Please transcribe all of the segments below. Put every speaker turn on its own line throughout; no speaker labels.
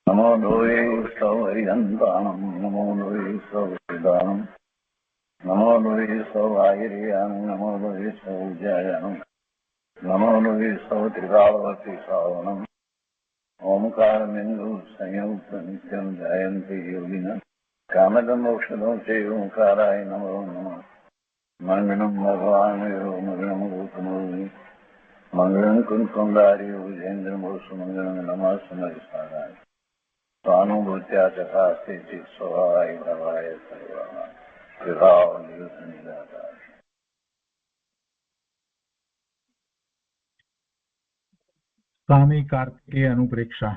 नमो लोये सौहरिहन्तानं नमो लोये सौहृदानं नमो लोये सौवागिर्यानं नमो लोये सौज्यायानं नमो लोये सौत्रिकावती सावनं ओंकारमिन्दु संयुक्त नित्यं जयन्ति योगिनः कामदं मोक्षदं चैव ओंकाराय नमो नमः मङ्गलं भगवान् मङ्गलं गौतमोनि मङ्गलं कुन्कुण्डारि विजेन्द्रमोसुमङ्गलं नमः समयसाराय स्वानुभूत्या चकास्ते चित् स्वभावाय भवाय सर्वाः विभाव निरुद्ध निराकार।
स्वामी कार्तिकेय अनुप्रेक्षा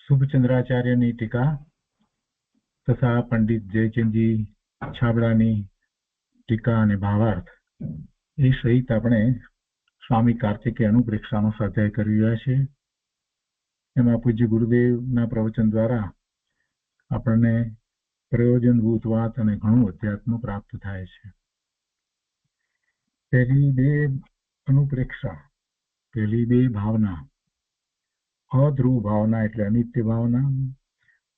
શુભચંદ્રાચાર્યની ટીકા તથા પંડિત જયચંદજી છાબડાની ટીકા અને ભાવાર્થ એ સહિત આપણે સ્વામી કાર્તિકેય અનુપ્રેક્ષાનો સ્વાધ્યાય કરી રહ્યા છીએ. એમાં પૂજ્ય ગુરુદેવના પ્રવચન દ્વારા આપણને પ્રયોજનભૂત વાત અને ઘણું અધ્યાત્મ પ્રાપ્ત થાય છે. પહેલી બે અનુપ્રેક્ષા, પહેલી બે ભાવના, અધ્રુવ ભાવના એટલે અનિત્ય ભાવના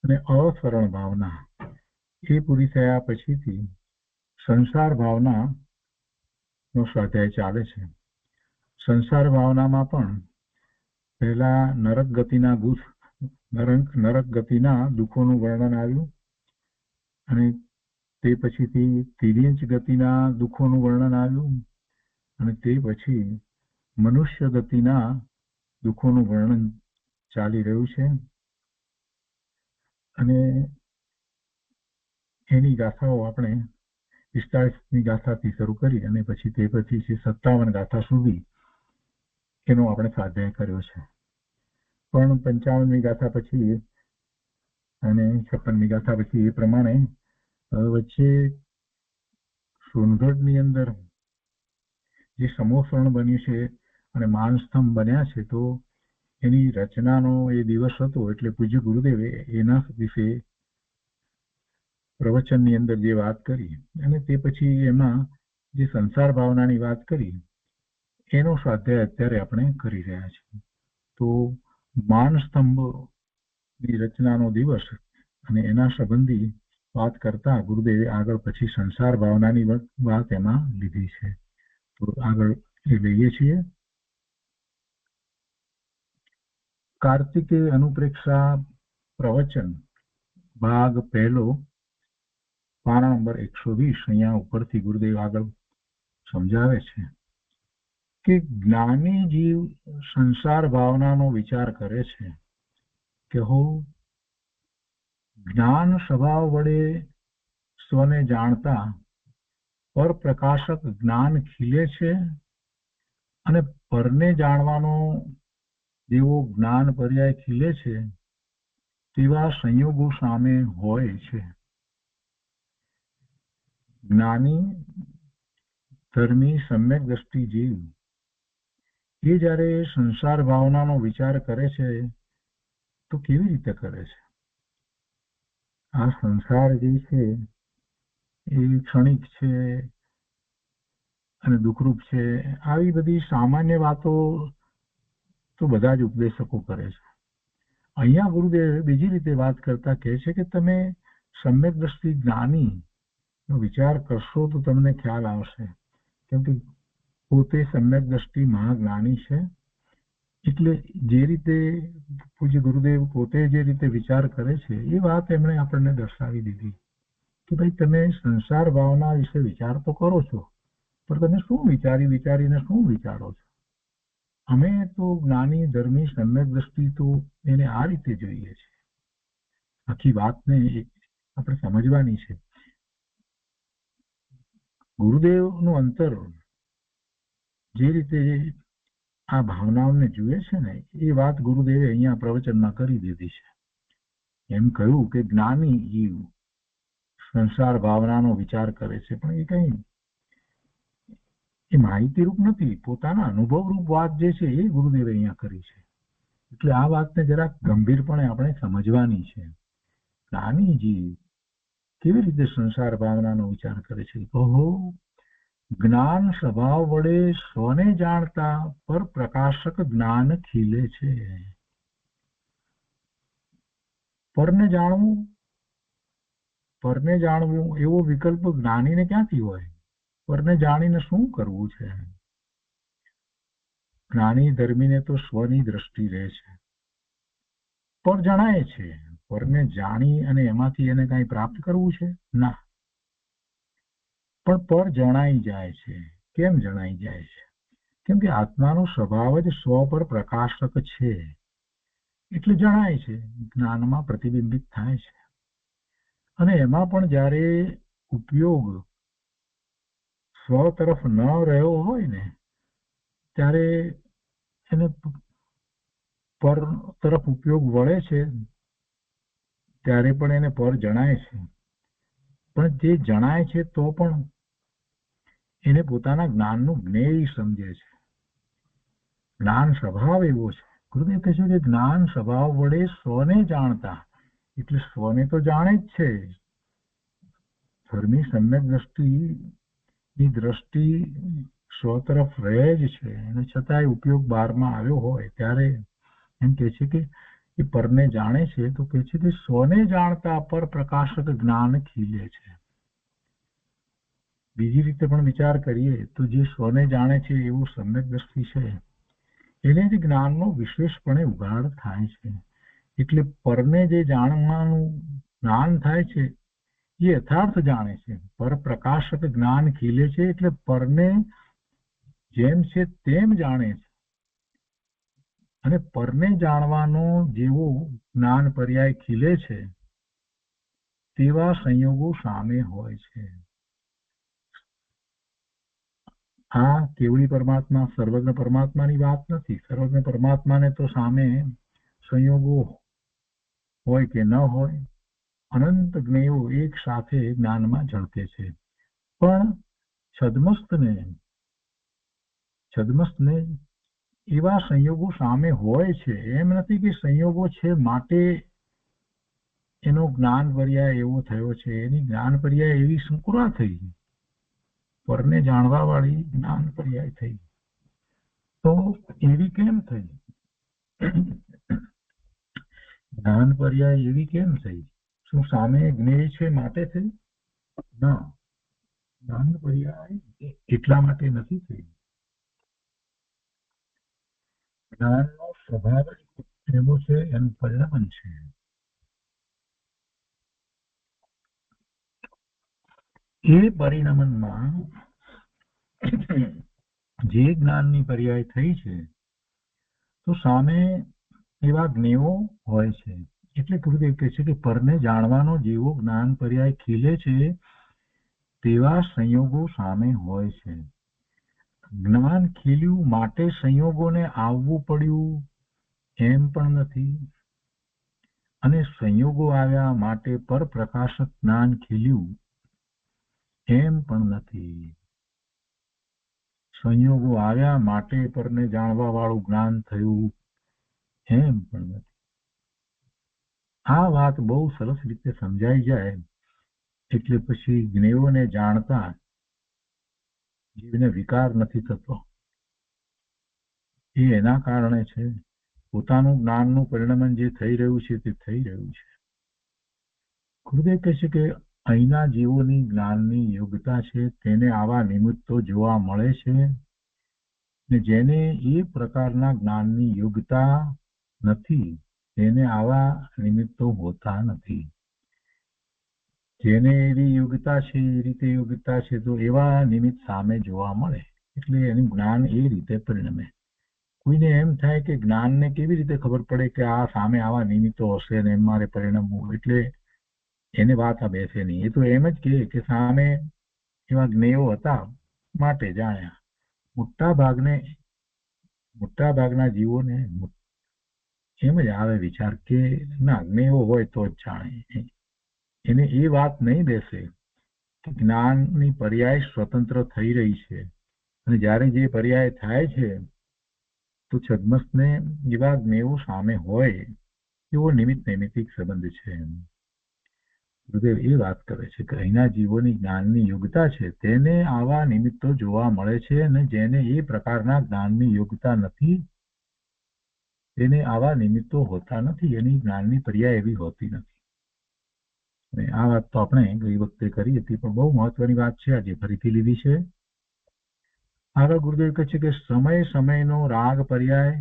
અને અસરણ ભાવના, એ પૂરી થયા પછીથી સંસાર ભાવના નો સ્વાધ્યાય ચાલે છે. સંસાર ભાવનામાં પણ પહેલા નરક ગતિના દુઃખોનું વર્ણન આવ્યું અને તે પછીથી તિર્યંચ ગતિના દુઃખોનું વર્ણન આવ્યું અને તે પછી મનુષ્ય ગતિના દુઃખોનું વર્ણન ચાલી રહ્યું છે. અને એની ગાથાઓ આપણે 45મી ગાથાથી શરૂ કરી અને પછી તે પછી 57 ગાથા સુધી એનો આપણે સ્વાધ્યાય કર્યો છે. પણ 55મી ગાથા પછી અને 56મી ગાથા પછી એ પ્રમાણે વચ્ચે સોનગઢની અંદર જે સમોસરણ બન્યું છે અને માનસ્તંભ બન્યા છે, તો એની રચનાનો એ દિવસ હતો એટલે પૂજ્ય ગુરુદેવે એના વિશે પ્રવચનની અંદર જે વાત કરી અને તે પછી એમાં જે સંસાર ભાવનાની વાત કરી એનો સ્વાધ્યાય અત્યારે આપણે કરી રહ્યા છીએ. તો માનસ્તંભની રચનાનો દિવસ અને એના સંબંધી વાત કરતા ગુરુદેવે આગળ પછી સંસાર ભાવનાની વાત એમાં લીધી છે. તો આગળ એ લઈએ છીએ. કાર્તિકેય અનુપ્રેક્ષા પ્રવચન ભાગ પહેલો, પાના નંબર 120. અહીંયા ઉપરથી ગુરુદેવ આગળ સમજાવે છે કે જ્ઞાની જીવ સંસાર ભાવનાનો વિચાર કરે છે કે હું જ્ઞાન સ્વભાવ વડે સ્વને જાણતા પર પ્રકાશક જ્ઞાન ખીલે છે અને પરને જાણવાનો જેવો જ્ઞાન પર્યાય ખીલે છે તેવા સંયોગો સામે હોય છે. જ્ઞાની ધર્મી સમ્યક દ્રષ્ટિ જીવ એ જ્યારે સંસાર ભાવનાનો વિચાર કરે છે તો કેવી રીતે કરે છે? આ સંસાર જે છે એ ક્ષણિક છે અને દુઃખરૂપ છે, આવી બધી સામાન્ય વાતો તો બધા જ ઉપદેશકો કરે છે. અહીંયા ગુરુદેવ બીજી રીતે વાત કરતા કહે છે કે તમે સમ્યક દ્રષ્ટિ જ્ઞાની નો વિચાર કરશો તો તમને ખ્યાલ આવશે, કેમ કે પોતે સમ્યક દ્રષ્ટિ મહાજ્ઞાની છે. એટલે જે રીતે પૂજ્ય ગુરુદેવ પોતે જે રીતે વિચાર કરે છે એ વાત એમણે આપણને દર્શાવી દીધી કે ભાઈ તમે સંસાર ભાવના વિશે વિચાર તો કરો છો, પણ તમે શું વિચારીને શું વિચારો છો? અમે તો જ્ઞાની ધર્મી સમ્યક દ્રષ્ટિ તો એને આ રીતે જોઈએ છે. આખી વાતને આપણે સમજવાની છે. ગુરુદેવનું અંતર જે રીતે આ ભાવનાઓને જુએ છે ને એ વાત ગુરુદેવે અહીંયા પ્રવચનમાં કરી દીધી છે. એમ કહ્યું કે જ્ઞાની જીવ સંસાર ભાવનાનો વિચાર કરે છે, પણ એ કઈ એ માહિતીરૂપ નથી, પોતાના અનુભવરૂપ વાત જે છે એ ગુરુદેવે અહીંયા કરી છે. એટલે આ વાતને જરાક ગંભીરપણે આપણે સમજવાની છે. જ્ઞાની જીવ કેવી રીતે સંસાર ભાવનાનો વિચાર કરે છે? કહો જ્ઞાન સ્વભાવ વડે સ્વને જાણતા પર પ્રકાશક જ્ઞાન ખીલે છે. પરને જાણવું એવો વિકલ્પ જ્ઞાનીને ક્યાંથી હોય? પરને જાણીને શું કરવું છે? જ્ઞાની ધર્મીને તો સ્વની દ્રષ્ટિ રહે છે, પર જણાય છે. પરને જાણી અને એમાંથી એને કઈ પ્રાપ્ત કરવું છે? ના. પણ પર જણાઈ જાય છે. કેમ જણાઈ જાય છે? કેમ કે આત્માનો સ્વભાવ જ સ્વ પર પ્રકાશક છે, એટલે જણાય છે, જ્ઞાનમાં પ્રતિબિંબિત થાય છે. અને એમાં પણ જ્યારે ઉપયોગ સ્વ તરફ ન રહ્યો હોય ને, ત્યારે એને પર તરફ ઉપયોગ વળે છે, ત્યારે પણ એને પર જણાય છે. પણ જે જણાય છે તો પણ એને પોતાના જ્ઞાનનું જ્ઞેય સમજે છે. જ્ઞાન સ્વભાવ એવો છે. ગુરુદેવ કહે છે કે જ્ઞાન સ્વભાવ વડે સ્વને જાણતા, એટલે સ્વને તો જાણે જ છે. ધર્મી સમ્યક દ્રષ્ટિ સ્વ તરફ રહે જ છે, અને છતાંય ઉપયોગ બહારમાં આવ્યો હોય ત્યારે એમ કે છે કે એ પરને જાણે છે, તો કે છે કે સ્વને જાણતા પર પ્રકાશક જ્ઞાન ખીલે છે. બીજી રીતે પણ વિચાર કરીએ તો જે સ્વને જાણે છે એવું સમ્યક દ્રષ્ટિ છે, એને જ જ્ઞાનનો વિશેષપણે ઉઘાડ થાય છે. એટલે પરને જે જાણવાનું જ્ઞાન થાય છે એ યથાર્થ જાણે છે. પર પ્રકાશક જ્ઞાન ખીલે છે, એટલે પરને જેમ છે તેમ જાણે છે. અને પરને જાણવાનો જેવો જ્ઞાન પર્યાય ખીલે છે તેવા સંયોગો સામે હોય છે. આ કેવળી પરમાત્મા, સર્વજ્ઞ પરમાત્માની વાત નથી. સર્વજ્ઞ પરમાત્માને તો સામે સંયોગો હોય કે ન હોય, અનંત જ્ઞેયો એક સાથે જ્ઞાનમાં ઝળકે છે. પણ છદ્મસ્તને એવા સંયોગો સામે હોય છે. એમ નથી કે સંયોગો છે માટે એનો જ્ઞાન પર્યાય એવો થયો છે. એની જ્ઞાન પર્યાય એવી સંકુરા થઈ, પરને જાણવા વાળી જ્ઞાન પર્યાય થઈ. તો એવી કેમ થઈ? જ્ઞાન પર્યાય એવી કેમ થઈ? શું સામે જ્ઞેય છે માટે થઈ? ના, જ્ઞાન પર્યાય એટલા માટે નથી થઈ. જ્ઞાનનો સ્વભાવ જ એવો છે, એનું પરિણામ છે. એ પરિણામમાં જે જ્ઞાનની પર્યાય થઈ છે, તો સામે એવા જ્ઞેયો હોય છે. એટલે ગુરુદેવ કહે છે કે પરને જાણવાનો જેવો જ્ઞાન પર્યાય ખીલે છે તેવા સંયોગો સામે હોય છે. જ્ઞાન ખીલ્યું માટે સંયોગોને આવવું પડ્યું એમ પણ નથી, અને સંયોગો આવ્યા માટે પર પ્રકાશક જ્ઞાન ખીલ્યું એમ પણ નથી. સંયોગો આવ્યા માટે પરને જાણવા વાળું જ્ઞાન થયું એમ પણ નથી. આ વાત બહુ સરસ રીતે સમજાઈ જાય એટલે પછી જ્ઞેયોને જાણતા જીવને વિકાર નથી થતો. એ એના કારણે છે, પોતાનું જ્ઞાનનું પરિણમન જે થઈ રહ્યું છે તે થઈ રહ્યું છે. ગુરુદેવ કહે છે કે અહીંના જીવોની જ્ઞાનની યોગ્યતા છે તેને આવા નિમિત્તો જોવા મળે છે, ને જેને એ પ્રકારના જ્ઞાનની યોગ્યતા નથી તેને આવા નિમિત્તો હોતા નથી. જેને એવી યોગ્યતા છે, એ રીતે યોગ્યતા છે, તો એવા નિમિત્ત સામે જોવા મળે, એટલે એનું જ્ઞાન એ રીતે પરિણમે. કોઈને એમ થાય કે જ્ઞાનને કેવી રીતે ખબર પડે કે આ સામે આવા નિમિત્તો હશે ને એમ મારે પરિણમવું, એટલે એને વાત આ બેસે નહીં. એ તો એમ જ કે સામે એવા જ્ઞેયો હતા માટે જાણ્યા. મોટા ભાગના જીવોને એમ જ આવે વિચાર કે ના, જ્ઞેયો હોય તો જ જાણે. એને એ વાત નહીં બેસે કે જ્ઞાનની પર્યાય સ્વતંત્ર થઈ રહી છે, અને જ્યારે જે પર્યાય થાય છે તો છદ્મસને એવા જ્ઞેયો સામે હોય એવો નિમિત્ત નૈમિત્તિક સંબંધ છે. ગુરુદેવ એ વાત કરે છે કે અહીંના જીવોની જ્ઞાનની યોગ્યતા છે તેને આવા નિમિત્તો જોવા મળે છે, અને જેને એ પ્રકારના જ્ઞાનની યોગ્યતા નથી એને આવા નિમિત્તો હોતા નથી, એની જ્ઞાનની પર્યાય એવી હોતી નથી. અને આ વાત તો આપણે ગઈ વખતે કરી હતી, પણ બહુ મહત્વની વાત છે, આજે ફરીથી લીધી છે. આગળ ગુરુદેવ કહે છે કે સમય સમયનો રાગ પર્યાય,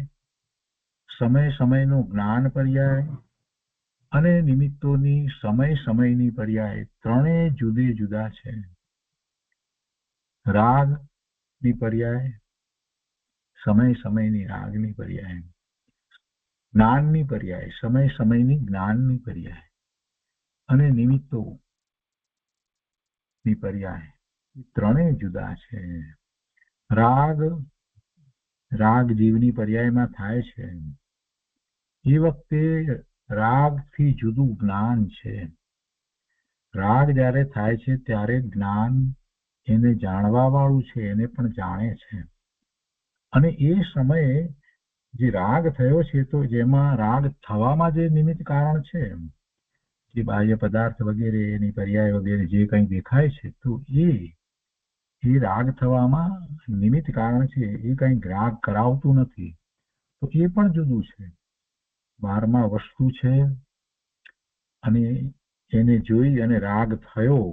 સમય સમયનો જ્ઞાન પર્યાય અને નિમિત્તોની સમય સમયની પર્યાય ત્રણેય જુદે જુદા છે. રાગની પર્યાય, સમય સમયની રાગની પર્યાય, જ્ઞાનની પર્યાય, સમય સમયની જ્ઞાનની પર્યાય અને નિમિત્તોની પર્યાય ત્રણેય જુદા છે. રાગ જીવની પર્યાયમાં થાય છે, એ વખતે રાગથી જુદું જ્ઞાન છે. રાગ જ્યારે થાય છે ત્યારે જ્ઞાન એને જાણવા વાળું છે, એને પણ જાણે છે. અને એ સમયે જે રાગ થયો છે, તો જેમાં રાગ થવામાં જે નિમિત્ત કારણ છે, જે બાહ્ય પદાર્થ વગેરે એની પર્યાય વગેરે જે કંઈ દેખાય છે, તો એ રાગ થવામાં નિમિત્ત કારણ છે, એ કંઈ રાગ કરાવતું નથી. તો એ પણ જુદું છે. બહારમાં વસ્તુ છે અને એને જોઈ અને રાગ થયો,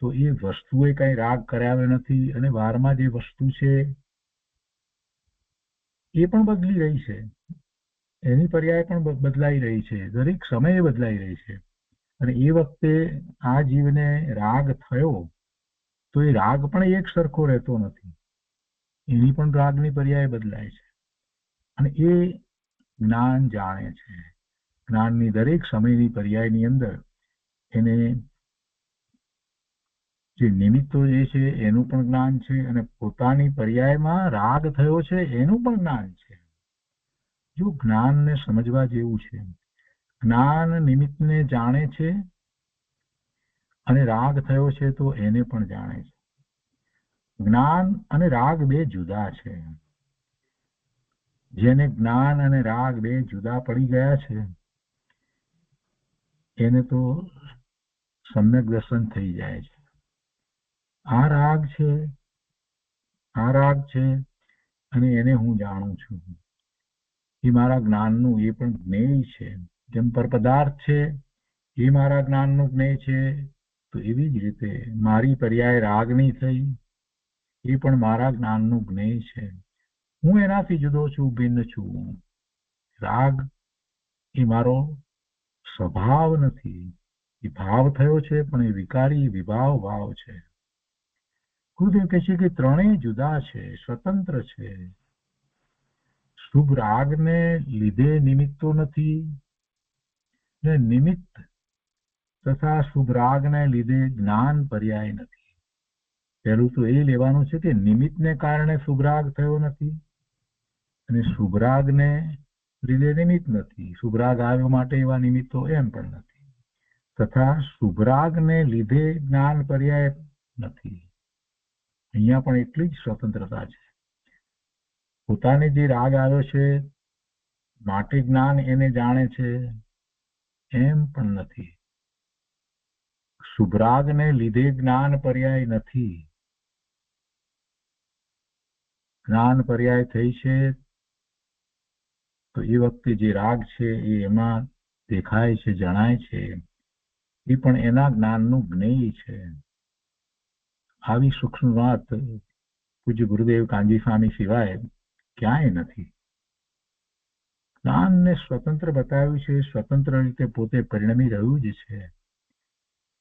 તો એ વસ્તુએ કઈ રાગ કરાવે નથી. અને બહારમાં જે વસ્તુ છે એ પણ બદલી રહી છે, એની પર્યાય પણ બદલાઈ રહી છે, દરેક સમયે બદલાઈ રહી છે. અને એ વખતે આ જીવને રાગ થયો, તો એ રાગ પણ એક સરખો રહેતો નથી, એની પણ રાગની પર્યાય બદલાય છે. અને એ જ્ઞાન જાણે છે. જ્ઞાનની દરેક સમયની પર્યાયની અંદર એને જે નિમિત્તો જે છે એનું પણ જ્ઞાન છે, અને પોતાની પર્યાયમાં રાગ થયો છે એનું પણ જ્ઞાન છે. જો જ્ઞાનને સમજવા જેવું છે. જ્ઞાન નિમિત્તને જાણે છે અને રાગ થયો છે તો એને પણ જાણે છે. જ્ઞાન અને રાગ બે જુદા છે. જેને જ્ઞાન અને રાગ બે જુદા પડી ગયા છે, એને તો સમ્યક દર્શન થઈ જાય છે. આ રાગ છે અને એને હું જાણું છું, એ મારા જ્ઞાનનું એ પણ જ્ઞેય છે. જેમ પર પદાર્થ છે એ મારા જ્ઞાનનું જ્ઞેય છે, તો એવી જ રીતે મારી પર્યાય રાગની થઈ, એ પણ મારા જ્ઞાનનું જ્ઞેય છે. હું એનાથી જુદો છું, ભિન્ન છું. રાગ એ મારો સ્વભાવ નથી, એ ભાવ થયો છે, પણ એ વિકારી વિભાવ ભાવ છે. ગુરુદેવ કહે છે કે ત્રણેય જુદા છે, સ્વતંત્ર છે. શુભ રાગને લીધે નિમિત્તો નથી, ને નિમિત્ત તથા શુભ રાગને લીધે જ્ઞાન પર્યાય નથી. પહેલું તો એ લેવાનું છે કે નિમિત્તને કારણે શુભ રાગ થયો નથી, અને શુભ રાગને લીધે નિમિત્ત નથી. શુભ રાગ આવ્યો માટે એવા નિમિત્તો એમ પણ નથી, તથા શુભ રાગને લીધે જ્ઞાન પર્યાય નથી. અહીંયા પણ એટલી જ સ્વતંત્રતા છે. પોતાને જે રાગ આવ્યો છે માટે જ્ઞાન એને જાણે છે એમ પણ નથી. શુભ રાગને લીધે જ્ઞાન પર્યાય નથી. જ્ઞાન પર્યાય થઈ છે તો એ વખતે જે રાગ છે એ એમાં દેખાય છે, જણાય છે, એ પણ એના જ્ઞાનનું જ્ઞેય છે. આવી સૂક્ષ્મ વાત પૂજ્ય ગુરુદેવ કાંજી સ્વામી સિવાય ક્યાંય નથી. જ્ઞાનને સ્વતંત્ર બતાવ્યું છે, સ્વતંત્ર રીતે પોતે પરિણમી રહ્યું જ છે.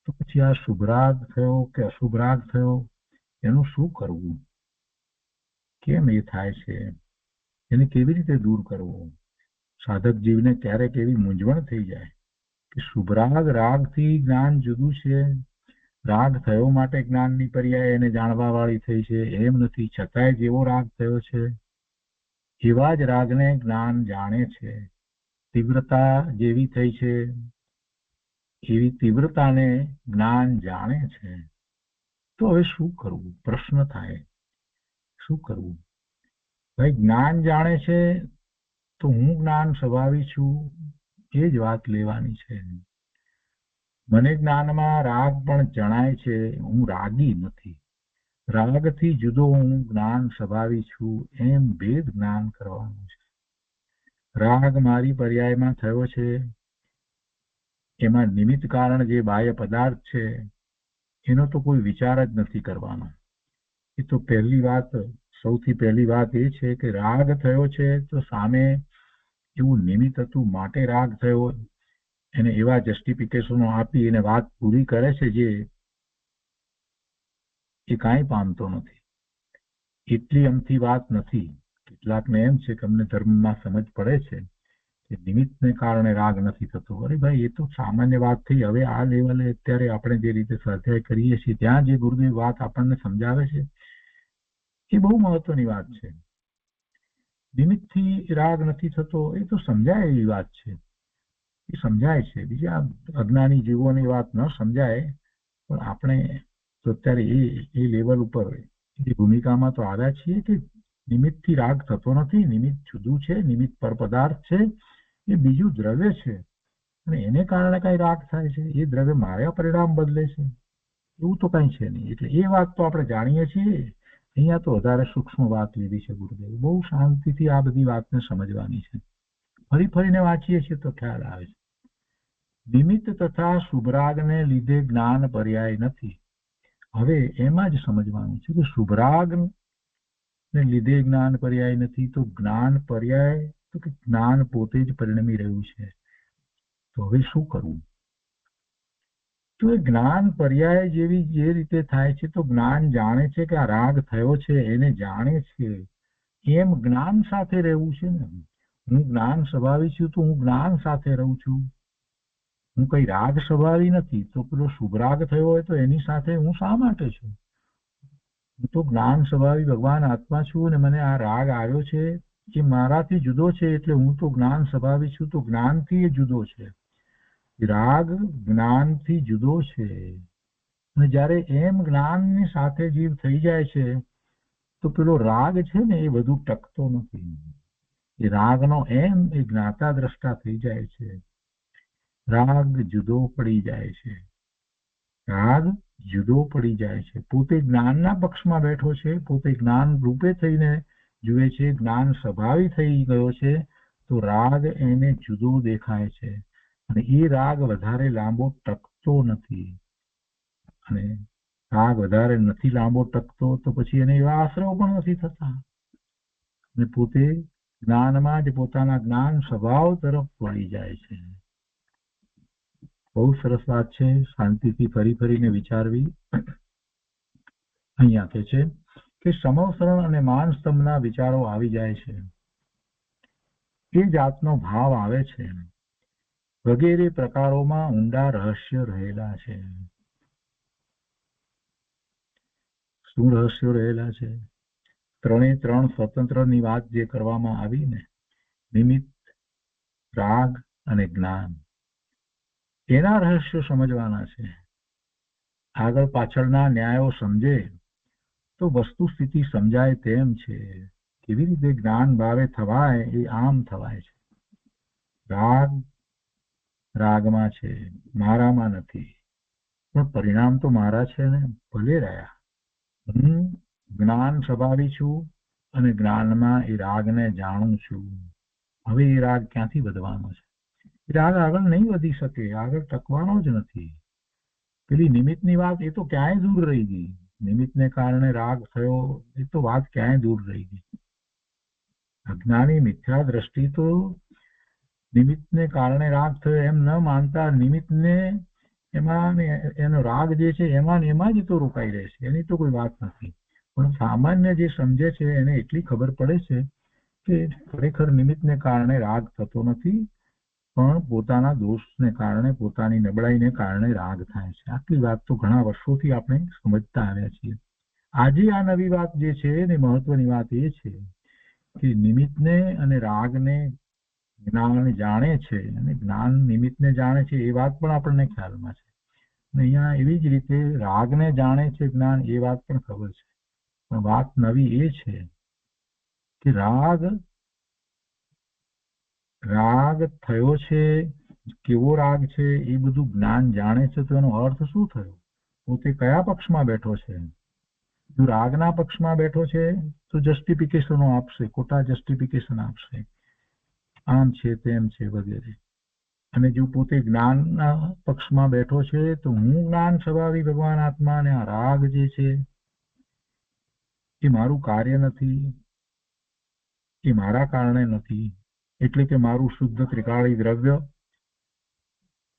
તો પછી આ શુભ રાગ થયો કે અશુભ રાગ થયો, એનું શું કરવું? કેમ એ થાય છે? એને કેવી રીતે દૂર કરવો? સાધક જીવને ક્યારેક એવી મૂંઝવણ થઈ જાય કે શુભ રાગથી જ્ઞાન જુદું છે, રાગ થયો માટે જ્ઞાનની પર્યાય એને જાણવા વાળી થઈ છે એમ નથી. છતાંય જેવો રાગ થયો છે એવા જ રાગને જ્ઞાન જાણે છે. તીવ્રતા જેવી થઈ છે એવી તીવ્રતાને જ્ઞાન જાણે છે. તો હવે શું કરવું? પ્રશ્ન થાય, શું કરવું? ભાઈ, જ્ઞાન જાણે છે તો હું જ્ઞાન સ્વભાવી છું એ જ વાત લેવાની છે. મને જ્ઞાનમાં રાગ પણ જણાય છે, હું રાગી નથી. રાગથી જુદો હું જ્ઞાન સ્વભાવી છું એમ ભેદ જ્ઞાન કરવાનું છે. રાગ મારી પર્યાયમાં થયો છે, એમાં નિમિત્ત કારણ જે બાહ્ય પદાર્થ છે એનો તો કોઈ વિચાર જ નથી કરવાનો. એ તો સૌથી પહેલી વાત એ છે કે રાગ થયો છે તો સામે એવું નિમિત્ત હતું માટે રાગ થયો, એને એવા જસ્ટિફિકેશનો આપી એને વાત પૂરી કરે છે જે એ કાંઈ પામતો નથી. એટલી અમથી વાત નથી. કેટલાકને એમ છે કે અમને ધર્મમાં સમજ પડે છે કે નિમિત્તને કારણે રાગ નથી થતો. અરે ભાઈ, એ તો સામાન્ય વાત થઈ. હવે આ લેવલે અત્યારે આપણે જે રીતે સ્વાધ્યાય કરીએ છીએ ત્યાં જે ગુરુદેવ વાત આપણને સમજાવે છે એ બહુ મહત્વની વાત છે. નિમિત્તથી રાગ નથી થતો એ તો સમજાય એવી વાત છે, એ સમજાય છે. બીજા અજ્ઞાની જીવોની વાત ન સમજાય, પણ આપણે તો અત્યારે એ લેવલ ઉપર એ ભૂમિકામાં તો આવ્યા છીએ કે નિમિત્તથી રાગ થતો નથી. નિમિત્ત જુદું છે, નિમિત્ત પર પદાર્થ છે, એ બીજું દ્રવ્ય છે અને એને કારણે કઈ રાગ થાય છે. એ દ્રવ્ય માયા પરિણામ બદલે છે, એવું તો કઈ છે નહીં. એટલે એ વાત તો આપણે જાણીએ છીએ. અહીંયા તો વધારે સૂક્ષ્મ વાત લીધી છે ગુરુદેવ. બહુ શાંતિથી આ બધી વાતને સમજવાની છે. ફરીને વાંચીએ છીએ તો ખ્યાલ આવે છે. નિમિત્ત તથા શુભરાગને લીધે જ્ઞાન પર્યાય નથી. હવે એમાં જ સમજવાનું છે કે શુભરાગ ને લીધે જ્ઞાન પર્યાય નથી તો જ્ઞાન પર્યાય તો કે જ્ઞાન પોતે જ પરિણમી રહ્યું છે. તો હવે શું કરવું? તો એ જ્ઞાન પર્યાય જેવી જે રીતે થાય છે તો જ્ઞાન જાણે છે કે આ રાગ થયો છે એને જાણે છે, એમ જ્ઞાન સાથે રહેવું છે ને. હું જ્ઞાન સ્વભાવી છું તો હું જ્ઞાન સાથે રહું છું. હું કઈ રાગ સ્વભાવી નથી. તો પેલો શુભ રાગ થયો હોય તો એની સાથે હું શા માટે છું? હું તો જ્ઞાન સ્વભાવી ભગવાન આત્મા છું અને મને આ રાગ આવ્યો છે એ મારાથી જુદો છે, એટલે હું તો જ્ઞાન સ્વભાવી છું તો જ્ઞાનથી એ જુદો છે. રાગ જ્ઞાનથી જુદો છે. અને જ્યારે એમ જ્ઞાનની સાથે જીવ થઈ જાય છે તો પેલો રાગ છે ને એ બધું ટકતો નથી. એ રાગનો એમ એ જ્ઞાતા દ્રષ્ટા થઈ જાય છે. રાગ જુદો પડી જાય છે. રાગ જુદો પડી જાય છે. પોતે જ્ઞાનના પક્ષમાં બેઠો છે, પોતે જ્ઞાન રૂપે થઈને જુએ છે, જ્ઞાન સ્વભાવી થઈ ગયો છે તો રાગ એને જુદો દેખાય છે અને એ રાગ વધારે લાંબો ટકતો નથી. અને રાગ વધારે નથી લાંબો ટકતો તો પછી એને એવા આશ્રવ પણ નથી થતા અને પોતે જ્ઞાનમાં જ પોતાના જ્ઞાન સ્વભાવ તરફ વળી જાય છે. બહુ સરસ વાત છે. શાંતિથી ફરીને વિચારવી. અહીંયા કહે છે કે સમવસરણ અને માન સ્તંભના વિચારો આવી જાય છે, એ જાતનો ભાવ આવે છે, વગેરે પ્રકારોમાં ઊંડા રહસ્ય રહેલા છે. શું રહસ્યો રહેલા છે? ત્રણ સ્વતંત્રની વાત જે કરવામાં આવી ને, નિમિત્ત, રાગ અને જ્ઞાન, એના રહસ્યો સમજવાના છે. આગળ પાછળના ન્યાયો સમજે તો વસ્તુ સ્થિતિ સમજાય તેમ છે. કેવી રીતે જ્ઞાન ભાવે થવાય એ આમ થવાય છે. રાગ રાગમાં છે, મારામાં નથી, પણ પરિણામ તો મારા છે ને. ભલે રહ્યા, હું જ્ઞાન સ્વભાવી છું અને જ્ઞાનમાં એ રાગને જાણું છું. હવે એ રાગ ક્યાંથી વધવાનો છે? એ રાગ આગળ નહીં વધી શકે, આગળ ટકવાનો જ નથી. પેલી નિમિત્તની વાત એ તો ક્યાંય દૂર રહી ગઈ. નિમિત્તને કારણે રાગ થયો એ તો વાત ક્યાંય દૂર રહી ગઈ. અજ્ઞાની મિથ્યા દ્રષ્ટિ તો નિમિત્તને કારણે રાગ થયો એમ ન માનતા નિમિત્તને એમાં એનો રાગ જે છે એમાં જ તો રોકાઈ રહે છે. એની તો કોઈ વાત નથી. પણ સામાન્ય જે સમજે છે એને એટલી ખબર પડે છે કે ખરેખર નિમિત્તને કારણે રાગ થતો નથી, પણ પોતાના દોષને કારણે, પોતાની નબળાઈને કારણે રાગ થાય છે. આટલી વાત તો ઘણા વર્ષોથી આપણે સમજતા આવ્યા છીએ. આજે આ નવી વાત જે છે ને મહત્વની વાત એ છે કે નિમિત્તને અને રાગને જ્ઞાન જાણે છે અને જ્ઞાન નિમિત્તને જાણે છે એ વાત પણ આપણને ખ્યાલમાં છે. અહીંયા એવી જ રીતે રાગને જાણે છે જ્ઞાન, એ વાત પણ ખબર છે. પણ વાત નવી એ છે કે રાગ થયો છે, કેવો રાગ છે એ બધું જ્ઞાન જાણે છે. તો એનો અર્થ શું થયો? પોતે કયા પક્ષમાં બેઠો છે? જો રાગના પક્ષમાં બેઠો છે તો જસ્ટિફિકેશનો આપશે, ખોટા જસ્ટિફિકેશન આપશે. આમ છે તેમ છે વગેરે. અને જો પોતે જ્ઞાનના પક્ષમાં બેઠો છે તો હું જ્ઞાન સ્વભાવી ભગવાન આત્મા અને આ રાગ જે છે એ મારું કાર્ય નથી, એ મારા કારણે નથી, એટલે કે મારું શુદ્ધ ત્રિકાળી દ્રવ્ય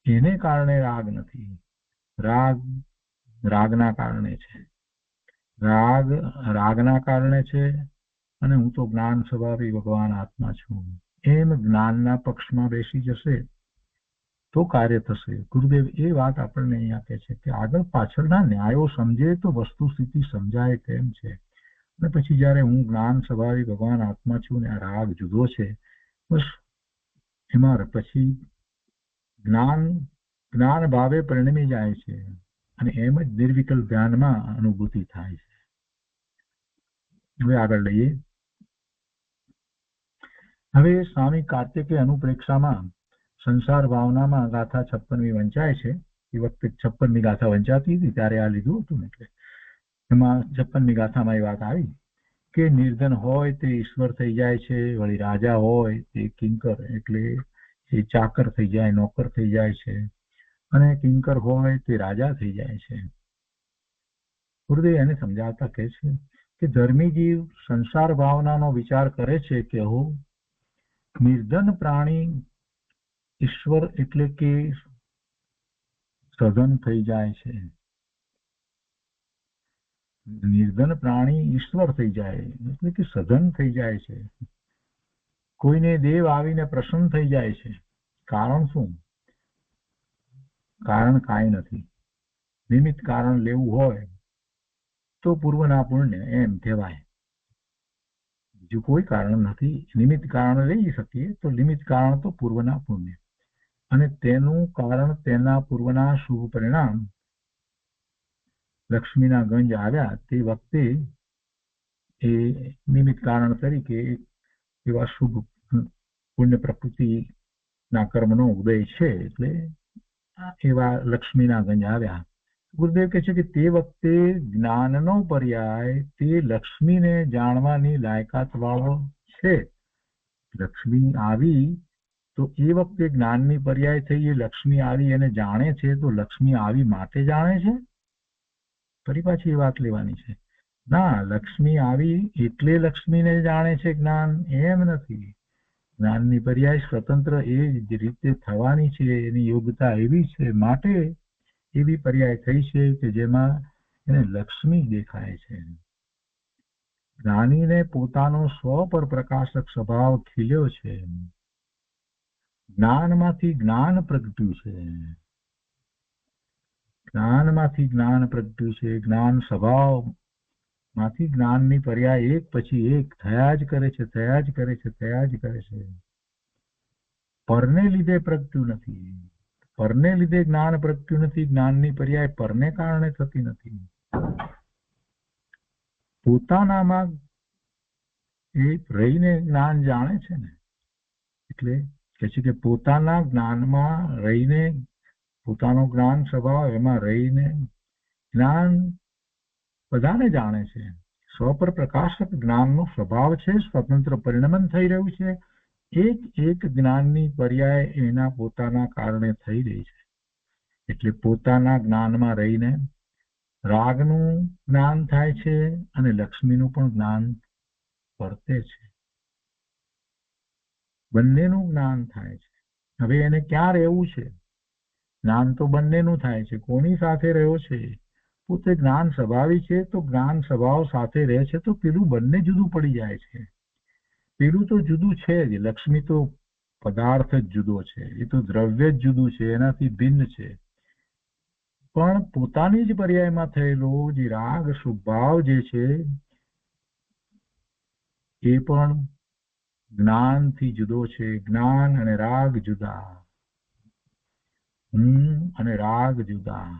એને કારણે રાગ નથી. રાગ રાગના કારણે છે, રાગ રાગના કારણે છે, અને હું તો જ્ઞાન સ્વભાવી ભગવાન આત્મા છું એમ જ્ઞાનના પક્ષમાં બેસી જશે તો કાર્ય થશે. ગુરુદેવ એ વાત આપણને અહીંયા કહે છે કે આગળ પાછળના ન્યાયો સમજે તો વસ્તુ સ્થિતિ સમજાય તેમ છે. અને પછી જયારે હું જ્ઞાન સ્વભાવી ભગવાન આત્મા છું ને આ રાગ જુદો છે, બસ એમાં પછી જ્ઞાન ભાવે પરિણમી જાય છે અને એમ જ નિર્વિકલ્પ ધ્યાનમાં અનુભૂતિ થાય છે. હવે આગળ લઈએ. હવે સ્વામી કાર્તિકે અનુપ્રેક્ષામાં સંસાર ભાવનામાં ગાથા 56મી વંચાય છે. એ વખતે 56મી ગાથા વંચાતી હતી ત્યારે આ લીધું હતું ને, એટલે એમાં 56મી ગાથામાં એ વાત આવી કે નિર્ધન હોય તે ઈશ્વર થઈ જાય છે, વળી રાજા હોય તે કિંકર એટલે એ ચાકર થઈ જાય, નોકર થઈ જાય છે, અને કિંકર હોય તે રાજા થઈ જાય છે. ગુરુદેવ એને સમજાવતા કહે છે કે ધર્મી જીવ સંસાર ભાવનાનો વિચાર કરે છે કે હું નિર્ધન પ્રાણી ઈશ્વર એટલે કે સઘન થઈ જાય છે, નિર્ધન પ્રાણી ઈશ્વર થઈ જાય એટલે કે સઘન થઈ જાય છે. કોઈને દેવ આવીને પ્રસન્ન થઈ જાય છે. કારણ શું? કારણ કાંઈ નથી. નિમિત્ત કારણ લેવું હોય તો પૂર્વના પુણ્ય એમ કહેવાય. બીજું કોઈ કારણ નથી. નિમિત્ત કારણ લઈ શકીએ તો નિમિત્ત કારણ તો પૂર્વના પુણ્ય, અને તેનું કારણ તેના પૂર્વના શુભ પરિણામ. લક્ષ્મીના ગંજ આવ્યા તે વખતે એ નિમિત્ત કારણ તરીકે એવા શુભ પુણ્ય પ્રકૃતિના કર્મનો ઉદય છે, એટલે એવા લક્ષ્મીના ગંજ આવ્યા. ગુરુદેવ કહે છે કે તે વખતે જ્ઞાનનો પર્યાય તે લક્ષ્મીને જાણવાની લાયકાત વાળો છે. લક્ષ્મી આવી તો એ વખતે જ્ઞાનની પર્યાય થઈ, એ લક્ષ્મી આવી એને જાણે છે, તો લક્ષ્મી આવી માટે જાણે છે? ફરી પાછી એ વાત લેવાની છે. ના, લક્ષ્મી આવી એટલે લક્ષ્મીને જાણે છે જ્ઞાન, એમ નથી. જ્ઞાનની પર્યાય સ્વતંત્ર એ જ રીતે થવાની છે, એની યોગ્યતા એવી છે, માટે એવી પર્યાય થઈ છે કે જેમાં એને લક્ષ્મી દેખાય છે. જ્ઞાનીને પોતાનો સ્વ પર પ્રકાશક સ્વભાવ ખીલ્યો છે. જ્ઞાનમાંથી જ્ઞાન પ્રગટ્યું છે, જ્ઞાનમાંથી જ્ઞાન પ્રગટ્યું છે. જ્ઞાન સ્વભાવ માંથી જ્ઞાનની પર્યાય એક પછી એક થયા જ કરે છે, થયા જ કરે છે, થયા જ કરે છે. પરને લીધે પ્રગટ્યું નથી. પરને લીધે જ્ઞાન પ્રગટ્યું નથી. જ્ઞાનની પર્યાય પરને કારણે થતી નથી. પોતાનામાં એ રહીને જ્ઞાન જાણે છે ને, એટલે કે છે કે પોતાના જ્ઞાનમાં રહીને, પોતાનો જ્ઞાન સ્વભાવ એમાં રહીને જ્ઞાન બધાને જાણે છે. સ્વ પર પ્રકાશક જ્ઞાનનો સ્વભાવ છે, સ્વતંત્ર પરિણમન થઈ રહ્યું છે. એક એક જ્ઞાનની પર્યાય એના પોતાના કારણે થઈ રહી છે. એટલે પોતાના જ્ઞાનમાં રહીને રાગનું જ્ઞાન થાય છે અને લક્ષ્મીનું પણ જ્ઞાન વર્તે છે. બંનેનું જ્ઞાન થાય છે. હવે એને ક્યાં રહેવું છે? જ્ઞાન તો બંનેનું થાય છે. કોની સાથે રહ્યો છે? પોતે જ્ઞાન સ્વભાવી છે તો જ્ઞાન સ્વભાવ સાથે રહે છે, તો પેલું બંને જુદું પડી જાય છે. પેલું તો જુદું છે જ. લક્ષ્મી તો પદાર્થ જ જુદો છે, એ તો દ્રવ્ય જ જુદું છે, એનાથી ભિન્ન છે. પણ પોતાની જ પર્યાયમાં થયેલો જે રાગ સ્વભાવ જે છે એ પણ જ્ઞાનથી જુદો છે. જ્ઞાન અને રાગ જુદા, હું અને રાગ જુદા.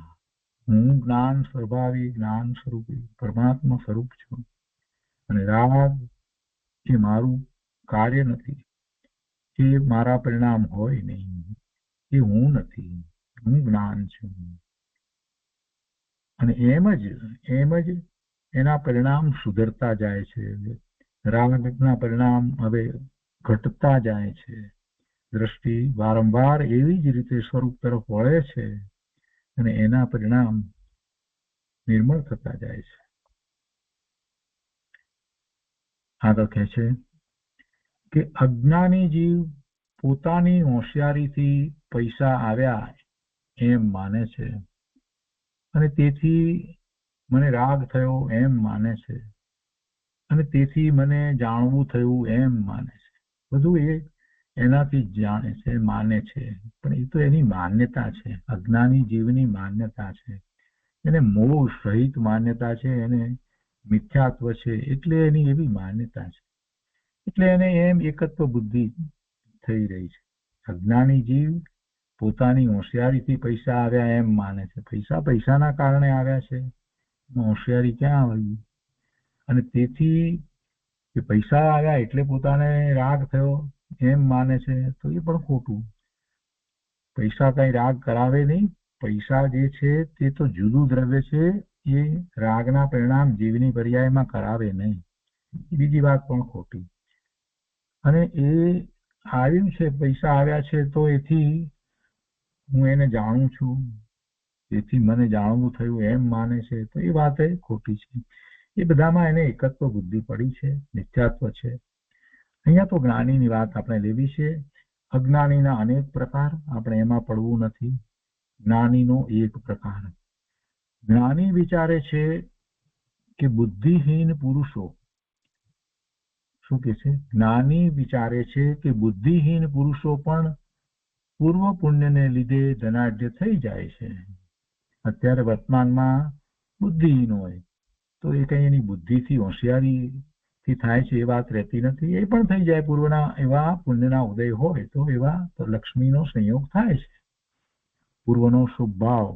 હું જ્ઞાન સ્વભાવી, જ્ઞાન સ્વરૂપી પરમાત્મા સ્વરૂપ છું, અને રાગ એ મારું કાર્ય નથી, એ મારા પરિણામ હોય નહીં, એ હું નથી, હું જ્ઞાન છું. અને એમ જ એના પરિણામ સુધરતા જાય છે. રાગના પરિણામ હવે ઘટતા જાય છે. દ્રષ્ટિ વારંવાર એવી જ રીતે સ્વરૂપ તરફ વળે છે અને એના પરિણામ નિર્મળ થતા જાય છે. આગળ કહે છે કે અજ્ઞાની જીવ પોતાની હોશિયારીથી પૈસા આવ્યા એમ માને છે અને તેથી મને રાગ થયો એમ માને છે અને તેથી મને જાણવું થયું એમ માને છે. બધું એ એનાથી જ જાણે છે, માને છે, પણ એ તો એની માન્યતા છે. અજ્ઞાની જીવની માન્યતા છે, એને મોહ સહિત માન્યતા છે, એને મિથ્યાત્વ છે, એટલે એની એવી માન્યતા છે, એટલે એને એમ એકત્વ બુદ્ધિ થઈ રહી છે. અજ્ઞાની જીવ પોતાની હોશિયારીથી પૈસા આવ્યા એમ માને છે. પૈસાના કારણે આવ્યા છે, હોશિયારી ક્યાં આવી? અને તેથી પૈસા આવ્યા એટલે પોતાને રાગ થયો એમ માને છે, તો એ પણ ખોટું. પૈસા કઈ રાગ કરાવે નહીં. પૈસા જે છે તે તો જુદું દ્રવ્ય છે, એ રાગના પરિણામ જીવની પર્યાયમાં કરાવે નહીં. બીજી વાત પણ ખોટી. અને એ આવ્યું છે, પૈસા આવ્યા છે, તો એથી હું એને જાણું છું, તેથી મને જાણવું થયું એમ માને છે, તો એ વાત એ ખોટી છે. એ બધામાં એને એકત્વ બુદ્ધિ પડી છે, મિથ્યાત્વ છે. અહીંયા તો જ્ઞાનીની વાત આપણે લેવી છે. અજ્ઞાનીના અનેક પ્રકાર, આપણે એમાં પડવું નથી. જ્ઞાનીનો એક પ્રકાર. જ્ઞાની વિચારે છે કે બુદ્ધિહીન પુરુષો, શું કે છે? જ્ઞાની વિચારે છે કે બુદ્ધિહીન પુરુષો પણ પૂર્વ પુણ્યને લીધે ધનાઢ્ય થઈ જાય છે. અત્યારે વર્તમાનમાં બુદ્ધિહીન હોય તો એ કઈ એની બુદ્ધિથી હોશિયારીથી થાય છે એ વાત રહેતી નથી. એ પણ થઈ જાય. પૂર્વના એવા પુણ્યના ઉદય હોય તો એવા તો લક્ષ્મીનો સંયોગ થાય છે. પૂર્વનો શુભ ભાવ,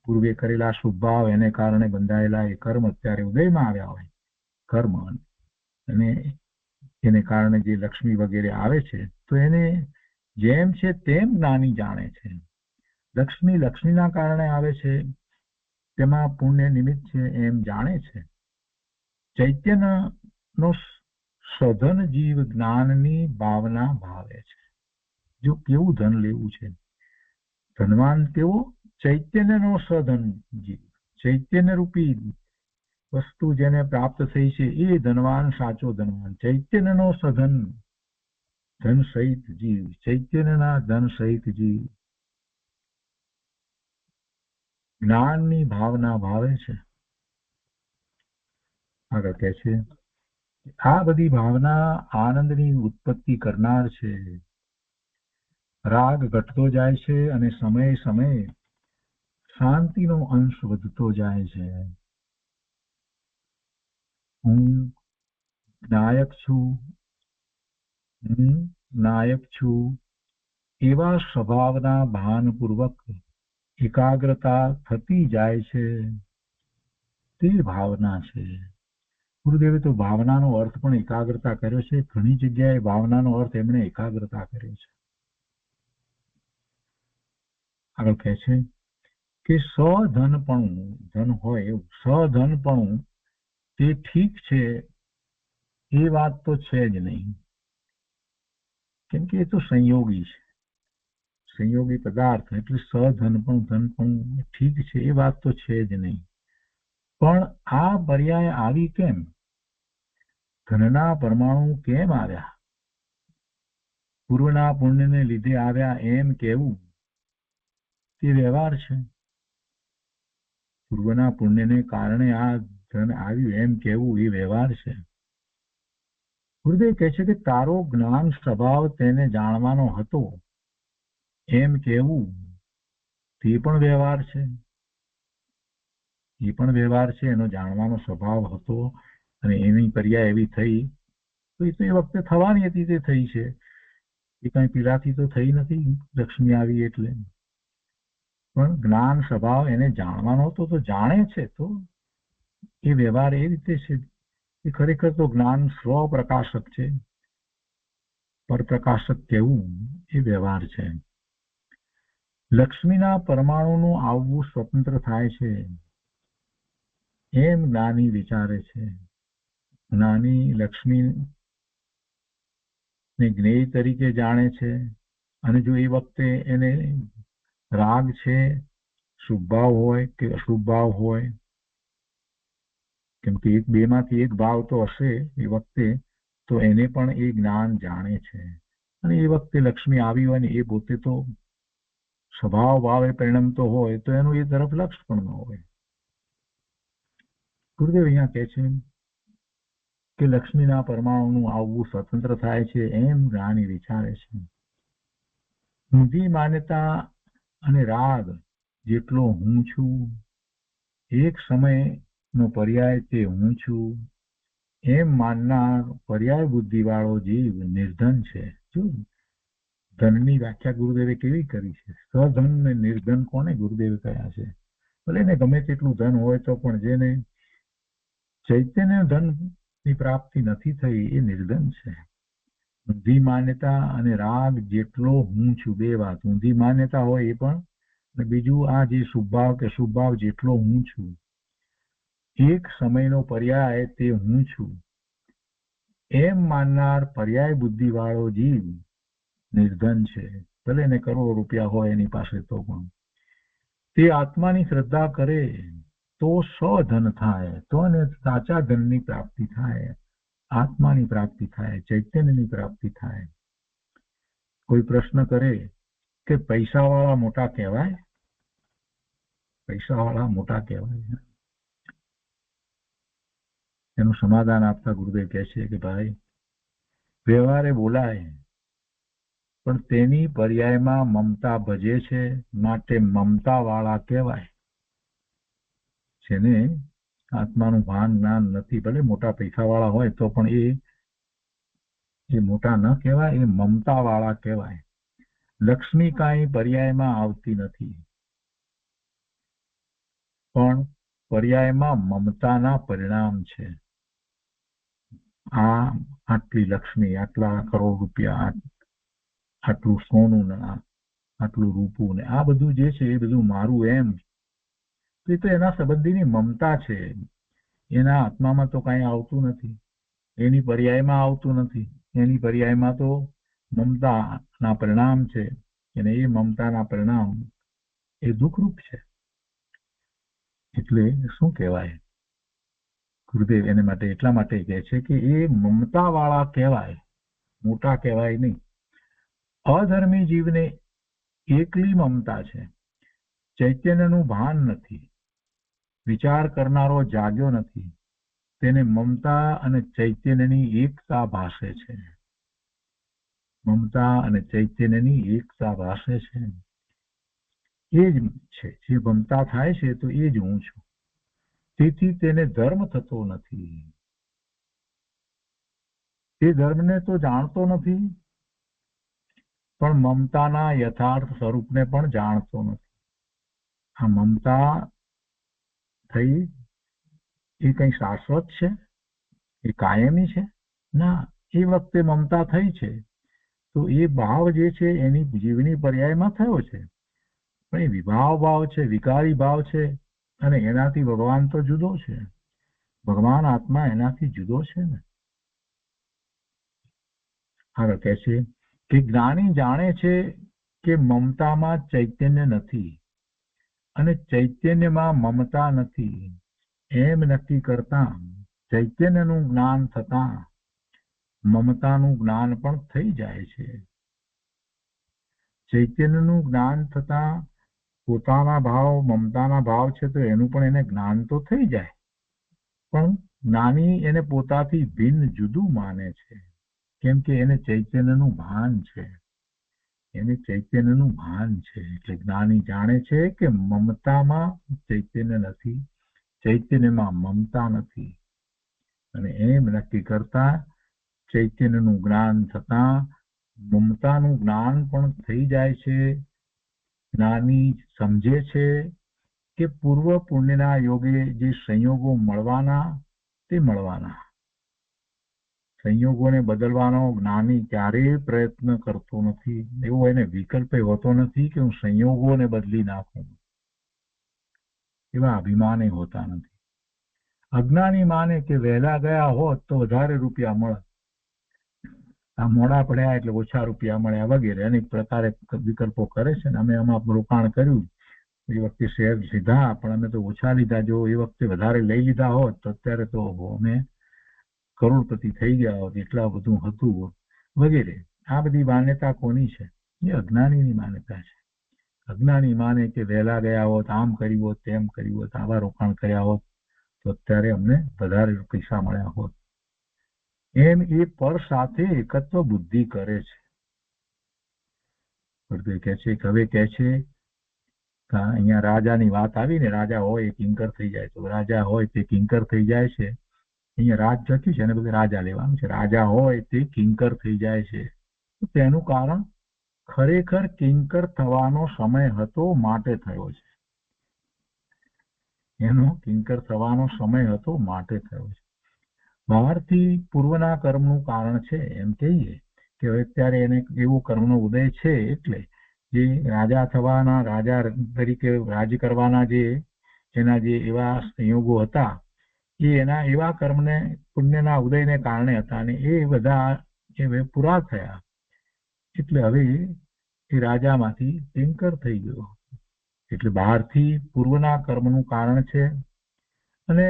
પૂર્વે કરેલા શુભ ભાવ, એને કારણે બંધાયેલા એ કર્મ અત્યારે ઉદયમાં આવ્યા હોય કર્મ, અને એને કારણે જે લક્ષ્મી વગેરે આવે છે, તો એને જેમ છે તેમ જ્ઞાની જાણે છે. લક્ષ્મીના કારણે આવે છે, તેમાં પુણ્ય નિમિત્ત છે એમ જાણે છે. ચૈતન્યનો સધન જીવ જ્ઞાનની ભાવના ભાવે છે. જો કેવું ધન લેવું છે, ધનવાન કેવો? ચૈતન્યનો સધન જીવ, ચૈતન્ય રૂપી વસ્તુ જેને પ્રાપ્ત થઈ છે એ ધનવાન, સાચો ધનવાન. ચૈતન્યનો સધન, ધન સહિત જીવ, ચૈતન્યના ધન સહિત જીવ જ્ઞાનની ભાવના ભાવે છે. આગળ કહે છે આ બધી ભાવના આનંદની ઉત્પત્તિ કરનાર છે. રાગ ઘટતો જાય છે અને સમયે સમયે શાંતિનો અંશ વધતો જાય છે. હું નાયક છું એવા સ્વભાવના ભાનપૂર્વક એકાગ્રતા થતી જાય છે, તે ભાવના છે. ગુરુદેવે તો ભાવનાનો અર્થ પણ એકાગ્રતા કર્યો છે. ઘણી જગ્યાએ ભાવનાનો અર્થ એમણે એકાગ્રતા કર્યો છે. આગળ કહે છે કે સધનપણું, ધન હોય એવું સધનપણું તે ઠીક છે એ વાત તો છે જ નહીં, કેમ કે એ તો સંયોગી છે, સંયોગી પદાર્થ. એટલે ધનપણું ઠીક છે એ વાત તો છે જ નહીં. પણ આ પર્યાય આવી કેમ? ધનના પરમાણુ કેમ આવ્યા? પૂર્વના પુણ્યને લીધે આવ્યા એમ કેવું તે વ્યવહાર છે. પૂર્વના પુણ્યને કારણે આ ધન આવ્યું એમ કેવું એ વ્યવહાર છે. ગુરુદેવ કહે છે કે તારો જ્ઞાન સ્વભાવ તેને જાણવાનો હતો એમ કેવું તે પણ વ્યવહાર છે. એ પણ વ્યવહાર છે. એનો જાણવાનો સ્વભાવ હતો અને એની પર્યાય એવી થઈ, તો એ વખતે થવાની હતી તે થઈ છે. એ કઈ પીડાથી તો થઈ નથી, લક્ષ્મી આવી એટલે. પણ જ્ઞાન સ્વભાવ એને જાણવાનો હતો તો જાણે છે, તો એ વ્યવહાર એ રીતે છે. એ ખરેખર તો જ્ઞાન સ્વપ્રકાશક છે, પરપ્રકાશક કહેવું એ વ્યવહાર છે. લક્ષ્મીના પરમાણુનું આવવું સ્વતંત્ર થાય છે એમ જ્ઞાની વિચારે છે. જ્ઞાની લક્ષ્મી ને જ્ઞેય તરીકે જાણે છે, અને જો એ વખતે એને રાગ છે, શુભ ભાવ હોય કે અશુભ ભાવ હોય, કેમ કે એક બેમાંથી એક ભાવ તો હશે એ વખતે, તો એને પણ એ જ્ઞાન જાણે છે. અને એ વખતે લક્ષ્મી આવી હોય ને એ પોતે તો સ્વભાવ ભાવે પરિણમતો હોય તો એનું એ તરફ લક્ષ પણ ન હોય. ગુરુદેવ અહીંયા કહે છે કે લક્ષ્મીના પરમાણુનું આવવું સ્વતંત્ર થાય છે, એમ જ્ઞાની વિચારે છે. ઊંધી માન્યતા અને રાગ જેટલો હું છું, એક સમયનો પર્યાય તે હું છું, એમ માનનાર પર્યાય બુદ્ધિ વાળો જીવ નિર્ધન છે. જો ધનની વ્યાખ્યા ગુરુદેવે કેવી કરી છે. સ્વધન ને નિર્ધન કોને ગુરુદેવે કહ્યા છે? ભલે ને ગમે તેટલું ધન હોય તો પણ જેને ચૈતન્ય ધન ની પ્રાપ્તિ નથી થઈ એ નિર્ધન છે. ઊંધી માન્યતા અને રાગ જેટલો હું છું, બે વાત, ઊંધી માન્યતા હોય એ પણ, અને બીજું આ જે શુભભાવ કે શુભભાવ જેટલો હું છું, એક સમયનો પર્યાય તે હું છું, એમ માનનાર પર્યાય બુદ્ધિ વાળો જીવ નિર્ધન છે. ભલે ને કરોડો રૂપિયા હોય એની પાસે તો પણ તે આત્માની શ્રદ્ધા કરે તો સ્વધન થાય, તો ને સાચા ધનની પ્રાપ્તિ થાય, આત્માની પ્રાપ્તિ થાય, ચૈતન્યની પ્રાપ્તિ થાય. કોઈ પ્રશ્ન કરે કે પૈસાવાળા મોટા કહેવાય? પૈસાવાળા મોટા કહેવાય? એનું સમાધાન આપતા ગુરુદેવ કહે છે કે ભાઈ, વ્યવહારે બોલાય પણ તેની પર્યાયમાં મમતા ભજે છે, માટે મમતા વાળા કહેવાય. જેને આત્માનું ભાન જ્ઞાન નથી, ભલે મોટા પૈસા વાળા હોય તો પણ એ મોટા ન કહેવાય, એ મમતા વાળા કહેવાય. લક્ષ્મી કાંઈ પર્યાયમાં આવતી નથી, પણ પર્યાયમાં મમતાના પરિણામ છે. આ આટલી લક્ષ્મી, આટલા કરોડ રૂપિયા, આટલું સોનું ને આટલું રૂપું ને આ બધું જે છે એ બધું મારું એમ, એ તો એના સંબંધીની મમતા છે. એના આત્મામાં તો કાંઈ આવતું નથી, એની પર્યાયમાં આવતું નથી. એની પર્યાયમાં તો મમતાના પરિણામ છે, અને એ મમતાના પરિણામ એ દુઃખરૂપ છે. એટલે શું કહેવાય? ગુરુદેવ એને માટે એટલા માટે કહે છે કે એ મમતા વાળા કહેવાય, મોટા કહેવાય નહીં. અધર્મી જીવને એકલી મમતા છે, ચૈતન્યનું ભાન નથી, વિચાર કરનારો જાગ્યો નથી, તેને મમતા અને ચૈતન્યની એકતા ભાસે છે. મમતા અને ચૈતન્યની એકતા ભાસે છે. એ જ છે, જે મમતા થાય છે તો એ જ હું છું. તેથી તેને ધર્મ થતો નથી. તે ધર્મને તો જાણતો નથી, પણ મમતાના યથાર્થ સ્વરૂપને પણ જાણતો નથી. આ મમતા થઈ એ કઈ શાશ્વત છે? એ કાયમી છે? ના, એ વખતે મમતા થઈ છે તો એ ભાવ જે છે એની જીવની પર્યાયમાં થયો છે, પણ એ વિભાવ ભાવ છે, વિકારી ભાવ છે, અને એનાથી ભગવાન તો જુદો છે. ભગવાન આત્મા એનાથી જુદો છે ને. આગળ કહે છે કે જ્ઞાની જાણે છે કે મમતામાં ચૈતન્ય નથી અને ચૈતન્યમાં મમતા નથી, એમ નક્કી કરતા ચૈતન્યનું જ્ઞાન થતા મમતાનું જ્ઞાન પણ થઈ જાય છે. ચૈતન્યનું જ્ઞાન થતા પોતાના ભાવ મમતાના ભાવ છે તો એનું પણ એને જ્ઞાન તો થઈ જાય, પણ જ્ઞાની એને પોતાથી ભિન્ન જુદું માને છે, કેમ કે એને ચૈતન્યનું ભાન છે. એને ચૈતન્યનું ભાન છે. એટલે જ્ઞાની જાણે છે કે મમતામાં ચૈતન્ય નથી, ચૈતન્યમાં મમતા નથી, અને એમ નક્કી કરતા ચૈતન્યનું જ્ઞાન થતા મમતાનું જ્ઞાન પણ થઈ જાય છે. જ્ઞાની સમજે છે કે પૂર્વ પુણ્યના યોગે જે સંયોગો મળવાના તે મળવાના. સંયોગોને બદલવાનો જ્ઞાની ક્યારેય પ્રયત્ન કરતો નથી. એવો એને વિકલ્પ હોતો નથી કે હું સંયોગોને બદલી નાખું, એવા અભિમાને હોતા નથી. અજ્ઞાની માને કે વહેલા ગયા હોત તો વધારે રૂપિયા મળે, આ મોડા પડ્યા એટલે ઓછા રૂપિયા મળ્યા વગેરે અનેક પ્રકારે વિકલ્પો કરે છે ને અમે આમાં રોકાણ કર્યું એ વખતે શેર સીધા પણ અમે તો ઓછા લીધા, જો એ વખતે વધારે લઈ લીધા હોત તો અત્યારે તો અમે કરોડપતિ થઈ ગયા હોત, એટલા બધું હતું વગેરે. આ બધી માન્યતા કોની છે? એ અજ્ઞાનીની માન્યતા છે. અજ્ઞાની માને કે વહેલા ગયા હોત, આમ કર્યું હોત, તેમ કર્યું હોત, આવા રોકાણ કર્યા હોત તો અત્યારે અમને વધારે પૈસા મળ્યા હોત. એમ એ પર સાથે એકત્વ બુદ્ધિ કરે છે. કે છે કે હવે કે છે અહીંયા રાજાની વાત આવી ને, રાજા હોય એ કિંકર થઈ જાય, તો રાજા હોય તે કિંકર થઈ જાય છે. અહીંયા રાજ જખ્યું છે એને બધે રાજા લેવાનું છે. રાજા હોય તે કિંકર થઈ જાય છે. તેનું કારણ ખરેખર કિંકર થવાનો સમય હતો માટે થયો છે. એનો કિંકર થવાનો સમય હતો માટે થયો છે. બહારથી પૂર્વના કર્મનું કારણ છે એમ કહીએ કે અત્યારે એને એવો કર્મનો ઉદય છે એટલે જે રાજા થવાના, રાજા તરીકે રાજ કરવાના જે એના જે એવા સંયોગો હતા એ એના એવા કર્મને પુણ્યના ઉદયને કારણે હતા અને એ બધા એ પૂરા થયા એટલે હવે એ રાજામાંથી કિંકર થઈ ગયો. એટલે બહારથી પૂર્વના કર્મનું કારણ છે અને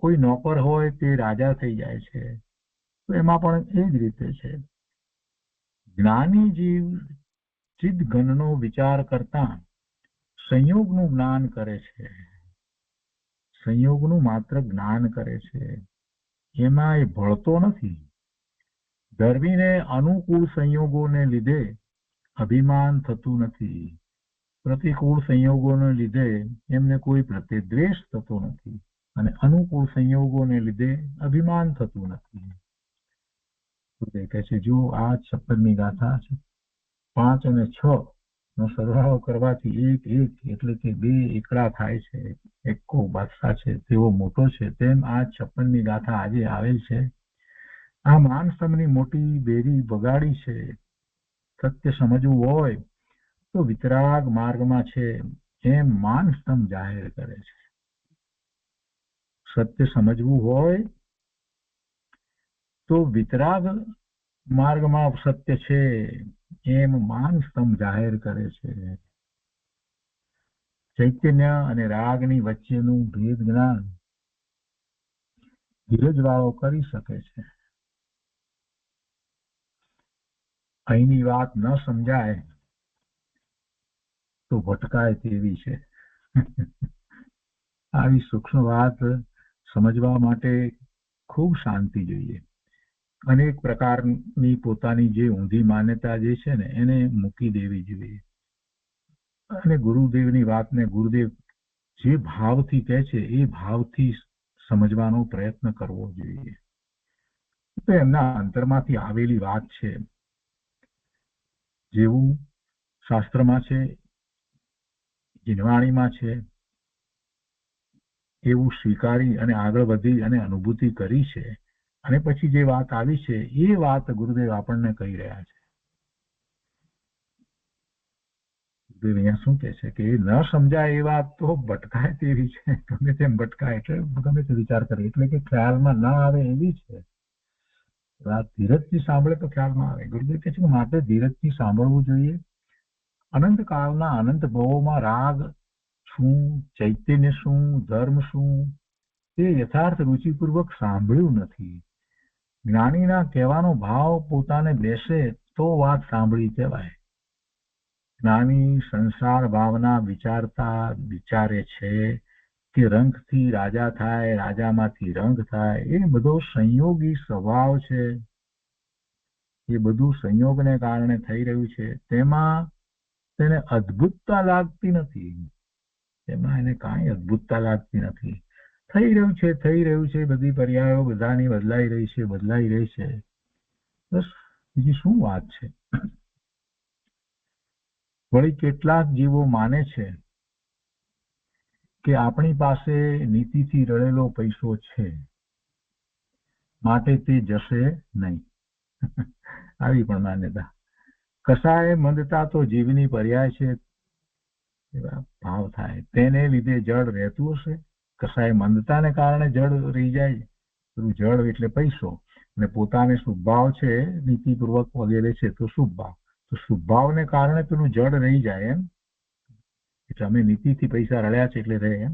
કોઈ નોકર હોય તે રાજા થઈ જાય છે તો એમાં પણ એ જ રીતે છે. જ્ઞાની જીવ ચિદ ઘનનો વિચાર કરતા સંયોગનું જ્ઞાન કરે છે. સંયોગનું માત્ર જ્ઞાન કરે છે, એમાં એ ભળતો નથી. ધર્મીને અનુકૂળ સંયોગોને લીધે અભિમાન થતું નથી. પ્રતિકૂળ સંયોગોને લીધે એમને કોઈ પ્રત્યે દ્વેષ થતો નથી અને અનુકૂળ સંયોગોને લીધે અભિમાન થતું નથી. કહે છે જો આ 56મી ગાથા છે 5 અને 6 નો સરવાળો કરવાથી 1 1 એટલે કે 2 એકડા થાય છે. એકો બાદશાહ છે તેવો મોટો છે. તેમ આ 56મી ગાથા આજે આવેલ છે. આ માનસ્તંભની મોટી બેરી બગાડી છે. સત્ય સમજવું હોય તો વિતરાગ માર્ગમાં છે એમ માનસ્તંભ જાહેર કરે છે. સત્ય સમજવું હોય તો વિતરાગ માર્ગમાં સત્ય છે એમ માનસ્તંભ જાહેર કરે છે. ચૈતન્ય અને રાગની વચ્ચેનું ભેદ જ્ઞાન ધીરજવાળો કરી શકે છે. અહીંની વાત ન સમજાય તો ભટકાય તેવી છે. આવી સૂક્ષ્મ વાત સમજવા માટે ખૂબ શાંતિ જોઈએ. અનેક પ્રકારની પોતાની જે ઊંધી માન્યતા જે છે ને એને મૂકી દેવી જોઈએ અને ગુરુદેવની વાતને ગુરુદેવ જે ભાવથી કહે છે એ ભાવથી સમજવાનો પ્રયત્ન કરવો જોઈએ. તો એમના અંતરમાંથી આવેલી વાત છે. જેવું શાસ્ત્રમાં છે, જીનવાણીમાં છે, એવું સ્વીકારી અને આગળ વધી અને અનુભૂતિ કરી છે અને પછી જે વાત આવી છે એ વાત ગુરુદેવ આપણને કહી રહ્યા છે. ગુરુદેવ અહીંયા શું કહે છે કે ન સમજાય એ વાત તો ભટકાય તેવી છે. ગમે તેમ ભટકાય એટલે ગમે તે વિચાર કરે એટલે કે ખ્યાલમાં ના આવે એવી છે. વાત ધીરજથી સાંભળે તો ખ્યાલમાં આવે. ગુરુદેવ કહે છે કે માટે ધીરજથી સાંભળવું જોઈએ. અનંત કાળના અનંત ભવોમાં રાગ શું, ચૈતન્ય શું, ધર્મ શું તે યથાર્થ રુચિપૂર્વક સાંભળ્યું નથી. જ્ઞાનીના કહેવાનો ભાવ પોતાને બેસે તો વાત સાંભળી કહેવાય. જ્ઞાની સંસાર ભાવના વિચારતા વિચારે છે કે રંગથી રાજા થાય, રાજામાંથી રંગ થાય, એ બધો સંયોગી સ્વભાવ છે. એ બધું સંયોગને કારણે થઈ રહ્યું છે. તેમાં તેને અદ્ભુતતા લાગતી નથી. તેમાં એને કાંઈ અદ્ભુતતા લાગતી નથી. થઈ રહ્યું છે. બધી પર્યાયો બધાની બદલાઈ રહી છે. બસ બીજી શું વાત છે. વળી કેટલાક જીવો માને છે કે આપણી પાસે નીતિથી રળેલો પૈસો છે માટે તે જશે નહીં. આવી પણ માન્યતા. કસાય મંદતા તો જીવની પર્યાય છે એવા ભાવ થાય. તેને લીધે જળ રહેતું હશે. કસાય મંદતાને કારણે જળ રહી જાય. જળ એટલે પૈસો. અને પોતાને શુભ ભાવ છે નીતિપૂર્વક વગેરે છે તો શુભ ભાવ, તો શુભ ભાવને કારણે પેલું જડ રહી જાય એમ. એટલે અમે નીતિથી પૈસા રળ્યા છે એટલે રહે એમ.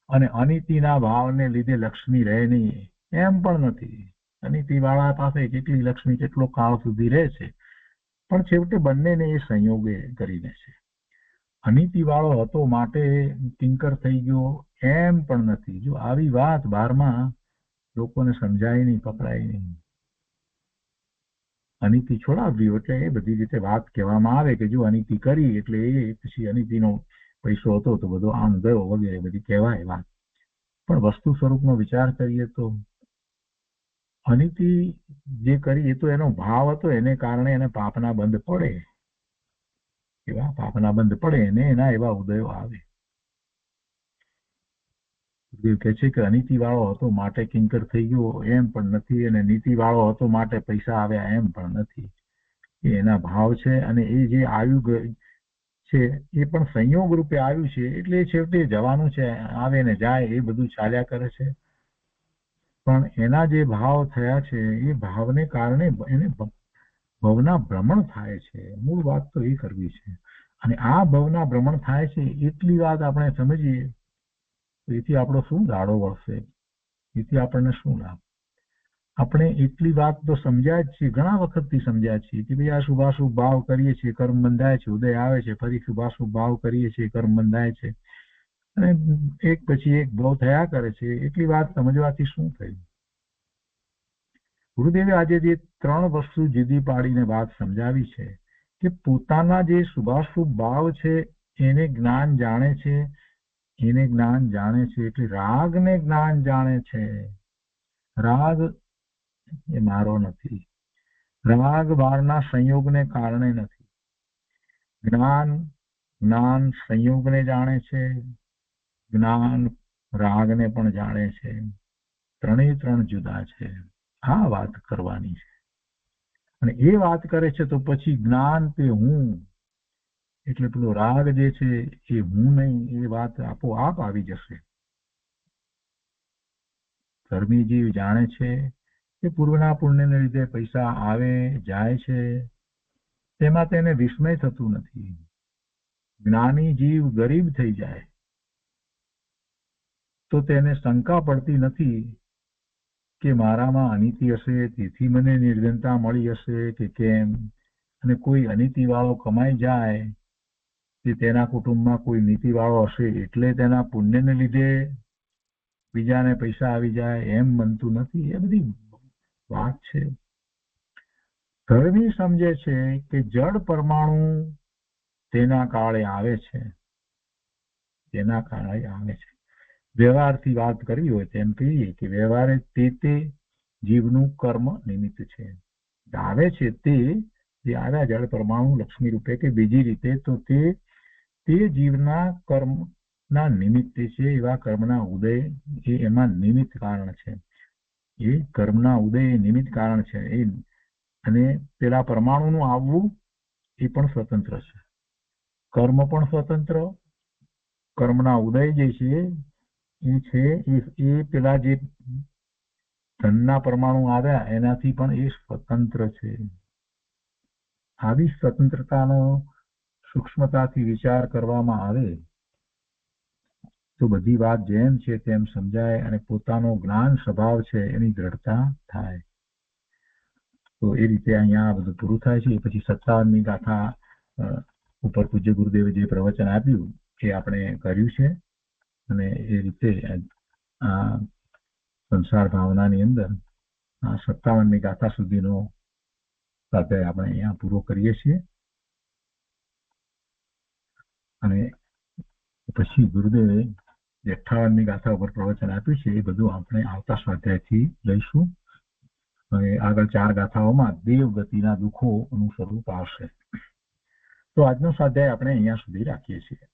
અને અનીતિના ભાવને લીધે લક્ષ્મી રહે નહીં એમ પણ નથી. અનીતિ વાળા પાસે કેટલી લક્ષ્મી કેટલો કાળ સુધી રહે છે, પણ છેવટે બંનેને એ સંયોગે કરીને છે. અનીતિ વાળો હતો માટે કિંકર થઈ ગયો એમ પણ નથી. જો આવી વાત બહારમાં લોકોને સમજાય નહીં, પકડાય નહીં. અનીતિ છોડાવ્યો એટલે એ બધી રીતે વાત કહેવામાં આવે કે જો અનીતિ કરી એટલે એ પછી અનીતિનો પૈસો હતો તો બધો આમ ગયો વગેરે બધી કહેવાય વાત. પણ વસ્તુ સ્વરૂપનો વિચાર કરીએ તો અનીતિ જે કરી એ તો એનો ભાવ હતો, એને કારણે એને પાપના બંધ પડે, એવા પાપના બંધ પડે અને એના એવા ઉદયો આવે. ગુરુદેવ કહે છે કે અનીતિ વાળો હતો માટે કિંકર થઈ ગયો એમ પણ નથી, અને નીતિ વાળો હતો માટે પૈસા આવ્યા એમ પણ નથી. એ એના ભાવ છે, અને એ જે આવ્યું છે એ પણ સંયોગ રૂપે આવ્યું છે એટલે છેવટે જવાનું છે, આવે ને જાય એ બધું ચાલ્યા કરે છે. પણ એના જે ભાવ થયા છે એ ભાવને કારણે એને ભવના ભ્રમણ થાય છે. મૂળ વાત તો એ કરવી છે. અને આ ભવના ભ્રમણ થાય છે એટલી વાત આપણે સમજીએ તો એથી આપણો શું દાડો વળશે, એથી આપણને શું લાભ. આપણે એટલી વાત તો સમજ્યા જ છીએ, ઘણા વખતથી સમજ્યા છીએ કે ભાઈ આ શુભાશુભ ભાવ કરીએ છીએ, કર્મ બંધાય છે, ઉદય આવે છે, ફરી શુભાશુભ ભાવ કરીએ છીએ, કર્મ બંધાય છે, અને એક પછી એક ભાવ થયા કરે છે. એટલી વાત સમજવાથી શું થયું? ગુરુદેવે આજે જે 3 વસ્તુ જીદી પાડીને વાત સમજાવી છે કે પોતાના જે શુભાશુભ ભાવ છે એને જ્ઞાન જાણે છે, એને જ્ઞાન જાણે છે એટલે રાગને જ્ઞાન જાણે છે. રાગ એ મારો નથી, રાગ બહારના સંયોગને કારણે નથી. જ્ઞાન સંયોગને જાણે છે, જ્ઞાન રાગને પણ જાણે છે. 3 જુદા છે. આ વાત કરવાની છે. અને એ વાત કરે છે તો પછી જ્ઞાન તે હું, એટલે પેલો રાગ જે છે એ હું નહીં, એ વાત આપોઆપ આવી જશે. ધર્મી જીવ જાણે છે કે પૂર્વના પુણ્યને લીધે પૈસા આવે જાય છે, તેમાં તેને વિસ્મય થતું નથી. જ્ઞાની જીવ ગરીબ થઈ જાય તો તેને શંકા પડતી નથી કે મારામાં અનીતિ હશે તેથી મને નિર્ધનતા મળી હશે કે કેમ. અને કોઈ અનીતિ વાળો કમાઈ જાય કે તેના કુટુંબમાં કોઈ નીતિ વાળો હશે એટલે તેના પુણ્યને લીધે બીજાને પૈસા આવી જાય એમ બનતું નથી. એ બધી વાત છે. ધર્મી સમજે છે કે જડ પરમાણુ તેના કાળે આવે છે, તેના કાળે આવે છે. વ્યવહારથી વાત કરવી હોય તેમ કહીએ કે વ્યવહારે તે જીવનું કર્મ નિમિત્ત છે. આવે છે તે જે આવ્યા જળ પરમાણુ લક્ષ્મી રૂપે કે બીજી રીતે, તો તે જીવના કર્મના નિમિત્તે છે. એવા કર્મના ઉદય એ એમાં નિમિત્ત કારણ છે. એ કર્મના ઉદય એ નિમિત્ત કારણ છે. અને પેલા પરમાણુનું આવવું એ પણ સ્વતંત્ર છે. કર્મ પણ સ્વતંત્ર, કર્મના ઉદય જે છે એ પેલા જે ધનના પરમાણુ આવ્યા એનાથી પણ એ સ્વતંત્ર છે. આવી સ્વતંત્રતાનો સૂક્ષ્મતાથી વિચાર કરવામાં આવે તો બધી વાત જેમ છે તેમ સમજાય અને પોતાનો જ્ઞાન સ્વભાવ છે એની દ્રઢતા થાય. તો એ રીતે અહીંયા બધું પૂરું થાય છે. પછી 57મી ગાથા ઉપર પૂજ્ય ગુરુદેવે જે પ્રવચન આપ્યું એ આપણે કર્યું છે. અને એ રીતે આ સંસાર ભાવનાની અંદર આ 57મી ગાથા સુધીનો સ્વાધ્યાય આપણે અહીંયા પૂરો કરીએ છીએ. અને પછી ગુરુદેવે 58મી ગાથા ઉપર પ્રવચન આપ્યું છે એ બધું આપણે આવતા સ્વાધ્યાયથી લઈશું. અને આગળ 4 ગાથાઓમાં દેવગતિના દુઃખોનું સ્વરૂપ આવશે. તો આજનો સ્વાધ્યાય આપણે અહીંયા સુધી રાખીએ છીએ.